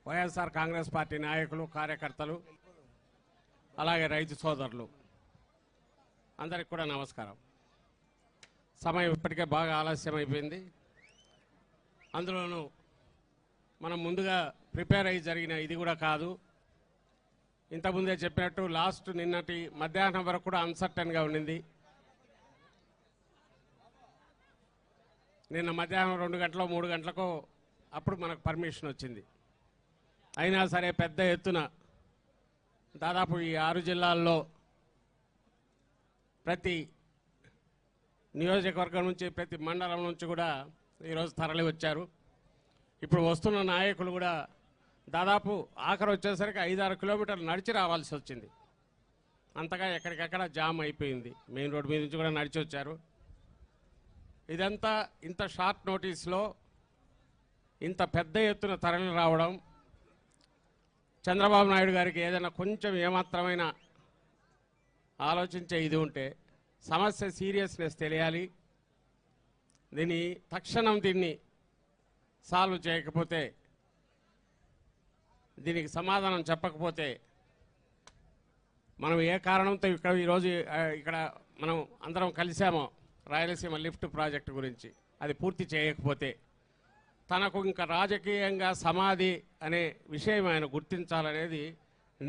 YSR Congress party నాయకులు, కార్యకర్తలు, అలాగే రైతు సోదరులు అందరికి కూడా నమస్కారం. సమయం ఇప్పటికే బాగా ఆలస్యం అయిపోయింది. అందులోనూ మనం ముందుగా ప్రిపేర్ అయ్యి జరిగిన ఇది కూడా కాదు. ఇంతకుముందే చెప్పినట్టు లాస్ట్ నిన్నటి మధ్యాహ్నం వరకు కూడా అన్సర్టన్గా ఉండింది. నిన్న మధ్యాహ్నం 2 గంటలో 3 గంటలకో అప్పుడు మనకు పర్మిషన్ వచ్చింది. అయినా సరే పెద్ద ఎత్తున దాదాపు ఈ 6 జిల్లాల్లో ప్రతి నియోజకవర్గం నుంచి, ప్రతి మండలం నుంచి కూడా ఈరోజు తరలి వచ్చారు. ఇప్పుడు వస్తున్న నాయకులు కూడా దాదాపు ఆఖరు వచ్చేసరికి 5-6 కిలోమీటర్లు నడిచి రావాల్సి వచ్చింది. అంతగా ఎక్కడికక్కడ జామ్ అయిపోయింది. మెయిన్ రోడ్ మీద నుంచి కూడా నడిచి వచ్చారు. ఇదంతా ఇంత షార్ట్ నోటీస్లో ఇంత పెద్ద ఎత్తున తరలి రావడం, చంద్రబాబు నాయుడు గారికి ఏదైనా కొంచెం ఏమాత్రమైన ఆలోచించే ఇది ఉంటే సమస్య సీరియస్నెస్ తెలియాలి. తక్షణం దీన్ని సాల్వ్ చేయకపోతే, దీనికి సమాధానం చెప్పకపోతే మనం ఏ కారణంతో ఈరోజు ఇక్కడ మనం అందరం కలిసామో రాయలసీమ లిఫ్ట్ ప్రాజెక్టు గురించి, అది పూర్తి చేయకపోతే తనకు ఇంకా రాజకీయంగా సమాధి అనే విషయం ఆయన గుర్తించాలనేది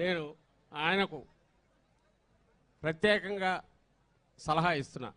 నేను ఆయనకు ప్రత్యేకంగా సలహా ఇస్తున్నా.